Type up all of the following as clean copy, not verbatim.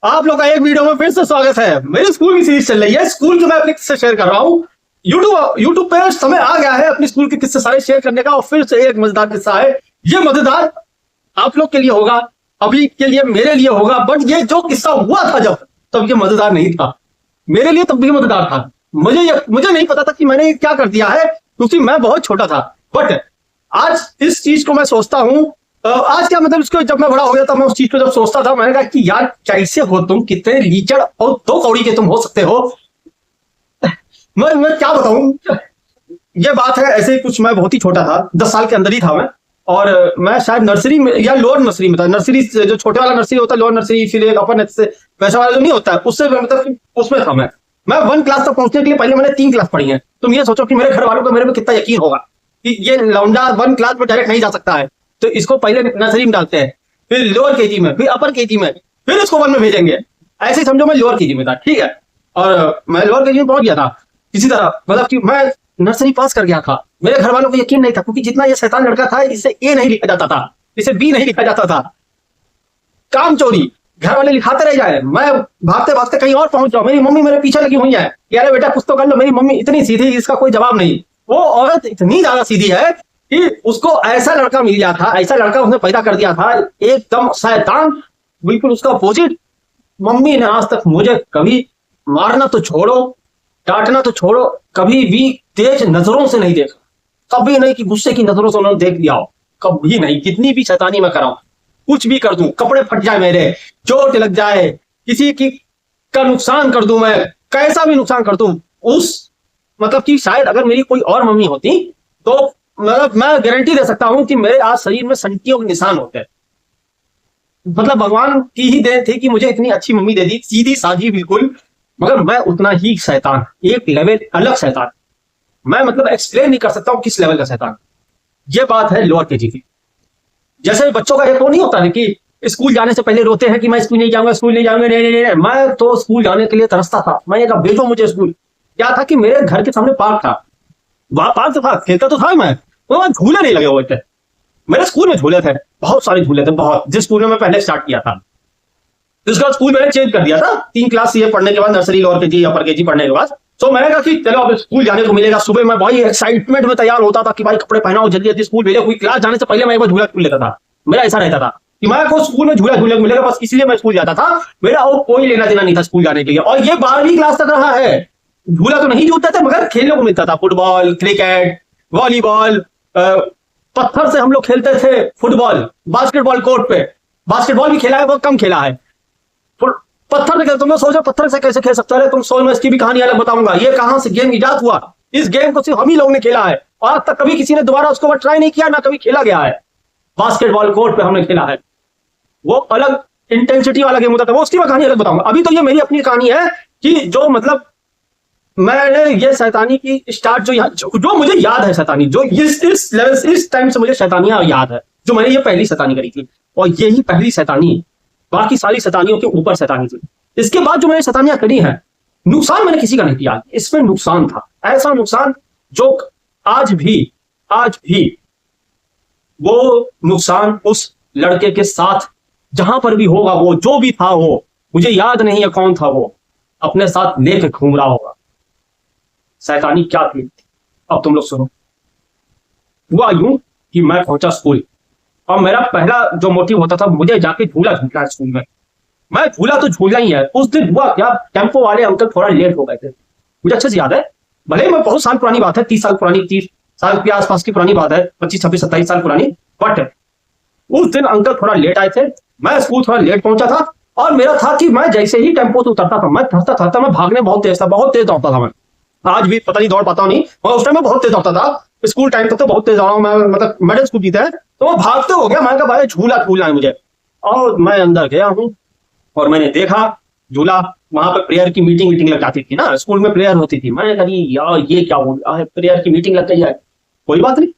आप लोग का एक वीडियो में फिर से स्वागत है। मेरी स्कूल की सीरीज चल रही है, स्कूल की मैं अपने किस्से शेयर कर रहा हूँ। यूट्यूब पे समय आ गया है अपनी स्कूल के किस्से सारे शेयर करने का, और फिर से एक मजेदार किस्सा है। ये मजेदार आप लोग के लिए होगा, अभी के लिए मेरे लिए होगा, बट ये जो किस्सा हुआ था जब, तब ये मजेदार नहीं था। मेरे लिए तब भी मजेदार था। मुझे नहीं पता था कि मैंने क्या कर दिया है, क्योंकि मैं बहुत छोटा था। बट आज इस चीज को मैं सोचता हूँ, आज क्या मतलब, इसको जब मैं बड़ा हो गया था, मैं उस चीज को जब सोचता था, मैंने कहा कि यार कैसे हो तुम, कितने लीचड़ और दो कौड़ी के तुम हो सकते हो। मैं क्या बताऊं। ये बात है ऐसे ही कुछ, मैं बहुत ही छोटा था, 10 साल के अंदर ही था मैं। और मैं शायद नर्सरी में या लोअर नर्सरी में था। नर्सरी जो छोटे वाला नर्सरी होता है, लोअर नर्सरी, फिर एक अपर नर्सरी, वैसा वाला जो नहीं होता है, उससे मतलब उसमें था मैं 1 क्लास तक पहुंचने के लिए पहले मैंने 3 क्लास पढ़ी है। तुम ये सोचो कि मेरे घर वालों को मेरे में कितना यकीन होगा कि ये लौंडा 1 क्लास में डायरेक्ट नहीं जा सकता है, तो इसको पहले नर्सरी में डालते हैं, फिर लोअर केजी में, फिर अपर केजी में, फिर इसको 1 में भेजेंगे। ऐसे ही समझो मैं लोअर केजी में था, ठीक है। और मैं लोअर केजी में पहुंच गया था किसी तरह, मतलब कि मैं नर्सरी पास कर गया था। मेरे घर वालों को यकीन नहीं था, क्योंकि जितना ये शैतान लड़का था, इसे ए नहीं लिखा जाता था, इसे बी नहीं लिखा जाता था। काम चोरी घर वाले लिखाते रह जाए, मैं भागते भागते कहीं और पहुंच जाऊं, मेरी मम्मी मेरे पीछे लगी हुई है कि अरे बेटा कुछ तो कर लो। मेरी मम्मी इतनी सीधी, इसका कोई जवाब नहीं। वो औरत इतनी ज्यादा सीधी है कि उसको ऐसा लड़का मिल गया था, ऐसा लड़का उसने पैदा कर दिया था, एकदम शैतान, बिल्कुल उसका अपोजिट। मम्मी ने आज तक मुझे कभी मारना तो छोड़ो, डांटना तो छोड़ो, कभी भी तेज नजरों से नहीं देखा। कभी नहीं कि गुस्से की नजरों से उन्होंने देख लिया हो, कभी नहीं। कितनी भी शैतानी मैं कराऊं, कुछ भी कर दूं, कपड़े फट जाए मेरे, चोट लग जाए, किसी की का नुकसान कर दूं, मैं कैसा भी नुकसान कर दूं, उस मतलब कि शायद अगर मेरी कोई और मम्मी होती तो मतलब मैं गारंटी दे सकता हूं कि मेरे आज शरीर में संटियों के निशान होते हैं। मतलब भगवान की ही देन थी कि मुझे इतनी अच्छी मम्मी दे दी, सीधी साधी बिल्कुल। मगर मैं उतना ही शैतान, एक लेवल अलग शैतान। मैं मतलब एक्सप्लेन नहीं कर सकता हूं किस लेवल का शैतान। ये बात है लोअर केजी की। जैसे बच्चों का एक वो नहीं होता है कि स्कूल जाने से पहले रोते हैं कि मैं स्कूल नहीं जाऊंगा, स्कूल नहीं जाऊंगा, नहीं नहीं नहीं। मैं तो स्कूल जाने के लिए तरसता था। मैं ये कहा भेजो मुझे स्कूल। क्या था कि मेरे घर के सामने पार्क था, वहां पार्क तो था, खेलता तो था मैं, वहां झूले नहीं लगे हुए थे। मेरे स्कूल में झूले थे, बहुत सारे झूले थे, बहुत। जिस स्कूल में मैं पहले स्टार्ट किया था, उसके बाद स्कूल मैंने चेंज कर दिया था 3 क्लास ये पढ़ने के बाद, नर्सरी लोअर केजी अपर केजी पढ़ने के बाद। तो मैंने कहा कि चलो अब स्कूल जाने को मिलेगा। सुबह मैं भाई एक्साइटमेंट में तैयार होता था कि भाई कपड़े पहनाओ, जल्दी जल्दी स्कूल भेजो। कोई क्लास जाने से पहले मैं एक बार झूला झूल लेता था। मेरा ऐसा रहता था कि मैं को स्कूल में झूला झूले मिलेगा, बस इसलिए मैं स्कूल जाता था। मेरा और कोई लेना देना नहीं था स्कूल जाने के लिए। और ये 12वीं क्लास तक रहा है। झूला तो नहीं झूलता था, मगर खेलने को मिलता था, फुटबॉल, क्रिकेट, वॉलीबॉल, पत्थर से हम लोग खेलते थे, फुटबॉल, बास्केटबॉल कोर्ट पे। बास्केटबॉल भी खेला है, बहुत कम खेला है। पत्थर से तुम सोचो पत्थर से कैसे खेल सकते हो। तुम सोच, मैं इसकी भी कहानी अलग बताऊंगा। ये कहां से गेम इजाद हुआ, इस गेम को सिर्फ हम ही लोग ने खेला है, और आज तक कभी किसी ने दोबारा उसको ट्राई नहीं किया, ना कभी खेला गया है। बास्केटबॉल कोर्ट पे हमने खेला है, वो अलग इंटेंसिटी वाला गेम होता था, वो उसकी मैं कहानी अलग बताऊंगा। अभी तो ये मेरी अपनी कहानी है कि जो मतलब मैंने ये शैतानी की स्टार्ट जो मुझे याद है, शैतानी जो इस लेवल इस टाइम से मुझे शैतानियां याद है, जो मैंने ये पहली शैतानी करी थी, और यही पहली शैतानी, बाकी सारी शैतानियों के ऊपर शैतानी थी। इसके बाद जो मैंने शैतानियां करी हैं, नुकसान मैंने किसी का नहीं किया, इसमें नुकसान था, ऐसा नुकसान जो आज भी वो नुकसान उस लड़के के साथ जहां पर भी होगा, वो जो भी था, वो मुझे याद नहीं है कौन था, वो अपने साथ लेके घूम रहा होगा। शैतानी क्या थी अब तुम लोग सुनो। हुआ यूं कि मैं पहुंचा स्कूल, और मेरा पहला जो मोटिव होता था, मुझे जाके झूला झूलना है स्कूल में। मैं झूला तो झूलना ही है। उस दिन हुआ क्या, टेम्पो वाले अंकल थोड़ा लेट हो गए थे, मुझे अच्छे से याद है। भले मैं बहुत साल पुरानी बात है, 30 साल पुरानी, 30 साल के आसपास की पुरानी बात है, 25, 26, 27 साल पुरानी। बट उस दिन अंकल थोड़ा लेट आए थे, मैं स्कूल थोड़ा लेट पहुंचा था। और मेरा था कि मैं जैसे ही टेम्पो से उतरता था, मैं थरता थरता, मैं भागने बहुत तेज था, बहुत तेज दौड़ता था मैं। आज भी पता नहीं दौड़ पाता हूँ नहीं, उस टाइम में बहुत तेज दौड़ता था। स्कूल टाइम तक तो बहुत तेज दौड़ा हूं मैं, मतलब मेडल स्कूल जीता है। तो मैं भागते हो गया, मैं कहा भाई झूला झूलना है मुझे। और मैं अंदर गया हूँ, और मैंने देखा झूला, वहां पर प्रेयर की मीटिंग लग जाती थी ना, स्कूल में प्रेयर होती थी। मैंने कहा यार ये क्या हो गया है, प्रेयर की मीटिंग लग गई है। कोई बात नहीं,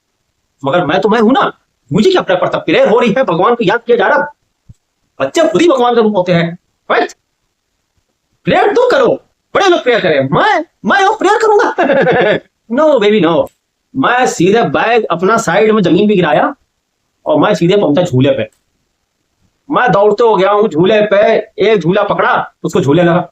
मगर मैं हूं ना, मुझे क्या फर्क पड़ता, प्रेयर हो रही है, भगवान को याद किया जा रहा। बच्चे खुद ही भगवान के रूप होते हैं, राइट। प्रेयर तुम करो, बड़े लोग प्रेयर करें, मैं प्रेयर करूंगा। No baby no. मैं सीधे बैग अपना साइड में जमीन पे गिराया, और मैं सीधे पहुंचा झूले पे। मैं दौड़ते हो गया हूँ झूले पे, एक झूला पकड़ा उसको झूले लगा।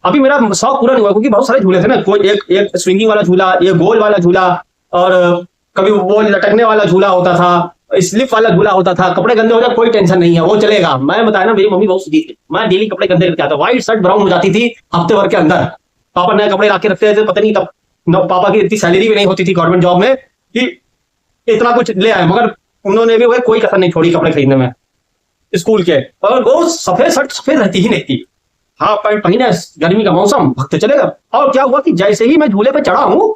अभी मेरा शौक पूरा नहीं हुआ क्योंकि बहुत सारे झूले थे ना, कोई एक स्विंगिंग वाला झूला, एक गोल वाला झूला, और कभी वो लटकने वाला झूला होता था, स्लिप वाला झूला होता था। कपड़े गंदे हो जाए कोई टेंशन नहीं है, वो चलेगा। मैं बताया ना, मेरी मम्मी बहुत सीधी थी, मैं डेली कपड़े गंदे करके आता, व्हाइट शर्ट ब्राउन हो जाती थी हफ्ते भर के अंदर। पापा नए कपड़े लाके रखते थे, पता नहीं तब पापा की इतनी सैलरी भी नहीं होती थी गवर्नमेंट जॉब में कि इतना कुछ ले आए, मगर उन्होंने भी कोई कसर नहीं छोड़ी कपड़े खरीदने में स्कूल के। और वो सफेद शर्ट सफेद रहती ही नहीं थी, हाफ पैंट पहने, गर्मी का मौसम, भगते चलेगा। और क्या हुआ कि जैसे ही मैं झूले पे चढ़ा हूं,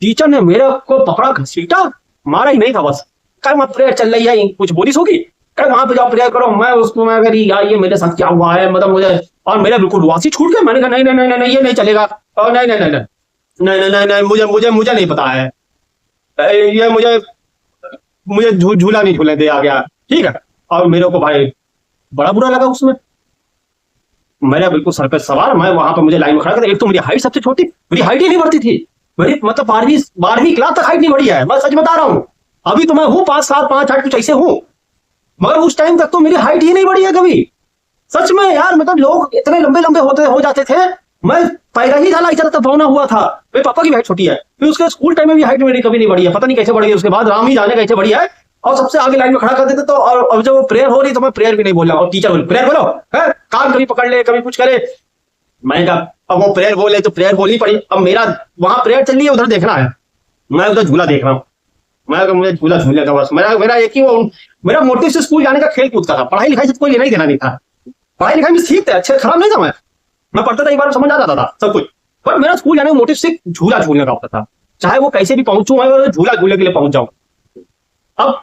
टीचर ने मेरे को पकड़ा, घसीटा, मारा ही नहीं था, बस कह वहां प्रेयर चल रही है, कुछ बोलिस होगी, कह वहां पे जाओ प्रेयर करो। मैं उसको मैं कह यार ये मेरे साथ क्या हुआ है, मतलब मुझे, और मेरा बिल्कुल वासी छूट गया। मैंने कहा नहीं नहीं नहीं नहीं ये नहीं चलेगा, और नहीं नहीं नहीं नहीं नहीं नहीं नहीं नहीं मुझे मुझे मुझे नहीं पता है, ये मुझे मुझे झूला नहीं झूलने दे आ गया, ठीक है। और मेरे को भाई बड़ा बुरा लगा उसमें, मेरा बिल्कुल सर पे सवार। मैं वहां पर मुझे लाइन में खड़ा कर, एक तो मेरी हाइट सबसे छोटी, मेरी हाइट ही नहीं बढ़ती थी, मेरी मतलब 12वीं क्लास तक हाइट नहीं बढ़ी है, मैं सच बता रहा हूँ। अभी तो मैं हूँ 5'7", 5'8" कुछ ऐसे हूँ, मगर उस टाइम तक तो मेरी हाइट ही नहीं बढ़ी है कभी, सच में यार। मतलब लोग इतने लंबे लंबे हो जाते थे, मैं पैदा ही झाला इतना तब होना हुआ था। मेरे पापा की हाइट छोटी है, फिर उसके स्कूल टाइम में भी हाइट मेरी कभी नहीं बढ़ी है, पता नहीं कैसे बढ़ी है, उसके बाद राम ही जाने कैसे बढ़ी है। और सबसे आगे लाइन में खड़ा कर देते तो, और जब वो प्रेयर हो रही तो मैं प्रेयर भी नहीं बोल रहा, और टीचर बोले प्रेयर बोलो है, कान कभी पकड़ ले कभी कुछ करे। मैंने कहा अब वो प्रेयर बोले तो प्रेयर बोलनी पड़ी। अब मेरा वहां प्रेयर चल रही है, उधर देखना है, मैं उधर झूला देख रहा हूँ। मैं मुझे झूला झूलने का बस मेरा एक ही मेरा मोटिव से स्कूल जाने का खेल कूद का था, पढ़ाई लिखाई से कोई लेना ही देना नहीं था। पढ़ाई लिखाई में ठीक थे, अच्छे खराब नहीं था, मैं पढ़ता था, एक बार समझ आ जाता था सब कुछ, पर मेरा स्कूल जाने का मोटिव सिर्फ झूला झूलने का होता था, चाहे वो कैसे भी पहुंचू, मैं झूला झूलने के लिए पहुंच जाऊं। अब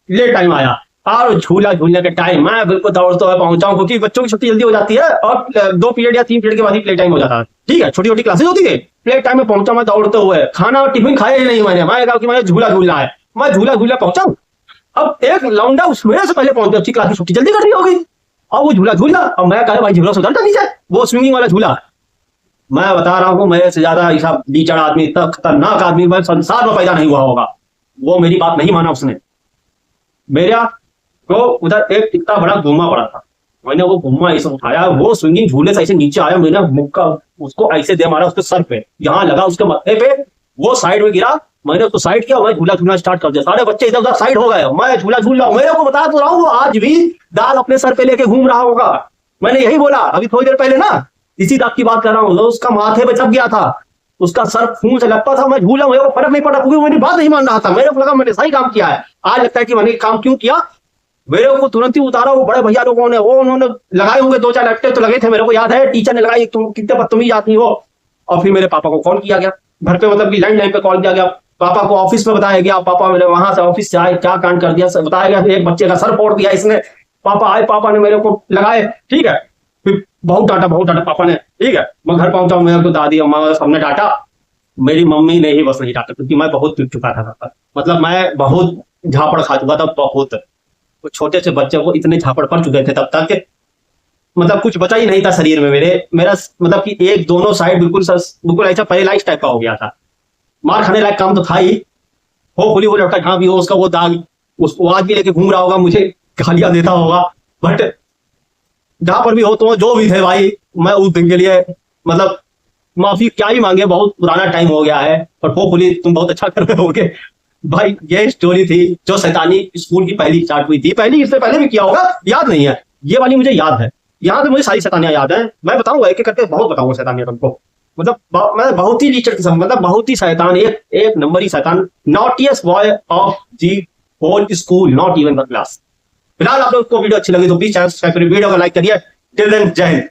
लेट टाइम आया और झूला झूलने के टाइम मैं बिल्कुल दौड़ते हुए पहुंचा हूं, क्योंकि बच्चों की छुट्टी जल्दी हो जाती है और 2 पीरियड या 3 पीरियड के बाद ही प्ले टाइम हो जाता है, ठीक है, छोटी छोटी क्लासेस होती है। प्ले टाइम में पहुंचा मैं दौड़ते हुए, खाना और टिफिन खाया ही नहीं मैंने, मैं कहा कि मैं झूला झूलना है, मैं झूला झूला पहुंचा हूं। अब एक लौंडा उस मेरे से पहले पहुंच गया, उसकी क्लास की छुट्टी जल्दी कर रही होगी, और वो झूला झूला, और मैं कहा भाई झूला सुधरता नहीं जाए, वो स्विमिंग वाला झूला। मैं बता रहा हूँ मेरे से ज्यादा ऐसा लीचड़ आदमी, इतना खतरनाक आदमी मैं संसार में पैदा नहीं हुआ होगा। वो मेरी बात नहीं माना उसने, मेरा तो उधर एक इतना बड़ा घुमा पड़ा था, मैंने वो घुमा ऐसे उठाया, वो स्विंगिंग झूले से ऐसे नीचे आया, मैंने मुक्का उसको ऐसे दे मारा उसके सर पे, यहाँ लगा उसके माथे पे, वो साइड में गिरा, मैंने उसको साइड किया, मैं झूला झूलना स्टार्ट कर दिया। सारे बच्चे इधर उधर साइड हो गए, मैं झूला झूल रहा हूँ। मेरे को बता तो रहा हूँ, वो आज भी दाग अपने सर पे लेके घूम रहा होगा। मैंने यही बोला अभी थोड़ी देर पहले ना, इसी दाग की बात कर रहा हूँ, उसका माथे पे चप गया था, उसका सर खून से लगता था, मैं झूला, मेरे को फर्क नहीं पड़ा क्योंकि मेरी बात नहीं मान रहा था, मेरे को लगा मैंने सही काम किया है। आज लगता है कि मैंने काम क्यों किया, मेरे को तुरंत ही उतारा वो बड़े भैया लोगों ने, वो उन्होंने लगाए होंगे 2-4 लट्टे तो लगे थे, मेरे को याद है, टीचर ने लगाई, तुम कितने बदतमीज आदमी हो। और फिर मेरे पापा को कॉल किया गया घर पे, मतलब कि लैंडलाइन पे कॉल किया गया, पापा को ऑफिस में बताया गया, पापा मेरे वहां से ऑफिस से आए, क्या कांड कर दिया बताया गया, एक बच्चे का सर फोड़ दिया इसने, पापा आए, पापा ने मेरे को लगाए, ठीक है, फिर बहुत डांटा पापा ने, ठीक है। मैं घर पहुंचा, मेरे को दादी अम्मा सबने डांटा, मेरी मम्मी ने ही बस नहीं डांटा, क्योंकि मैं बहुत पिट चुका था, मतलब मैं बहुत झापड़ खा चुका था, बहुत छोटे से बच्चे को इतने झापड़ पड़ चुके थे तब तक, मतलब कुछ बचा ही नहीं था शरीर में मेरा मतलब कि एक दोनों साइड बिल्कुल ऐसा पैरालाइज टाइप का हो गया था। मार खाने लायक काम तो था ही, होपफुली वो लड़का जहां भी हो उसका वो दाग उसको आज भी लेके घूम रहा होगा, मुझे गालियां देता होगा, बट जहां पर भी हो तो जो भी थे भाई, मैं उस दिन के लिए मतलब माफी क्या ही मांगे, बहुत पुराना टाइम हो गया है, और होपफुली तुम बहुत अच्छा कर रहे होगे भाई। ये स्टोरी थी जो शैतानी स्कूल की पहली स्टार्ट हुई थी, पहली इससे पहले भी किया होगा याद नहीं है, ये वाली मुझे याद है, यहाँ पे मुझे सारी शैतानियां याद है, मैं बताऊंगा एक एक करके बहुत बताऊंगा शैतानियां तुमको, मतलब मैं बहुत ही लीचड़ किस्म, मतलब बहुत ही शैतान, एक नंबर ही शैतान, naughtiest boy of the whole school, not even the class. फिलहाल आप लोग को वीडियो अच्छी लगी तो प्लीज चैनल सब्सक्राइब करिए, वीडियो को लाइक करिए। टिल देन जय हिंद।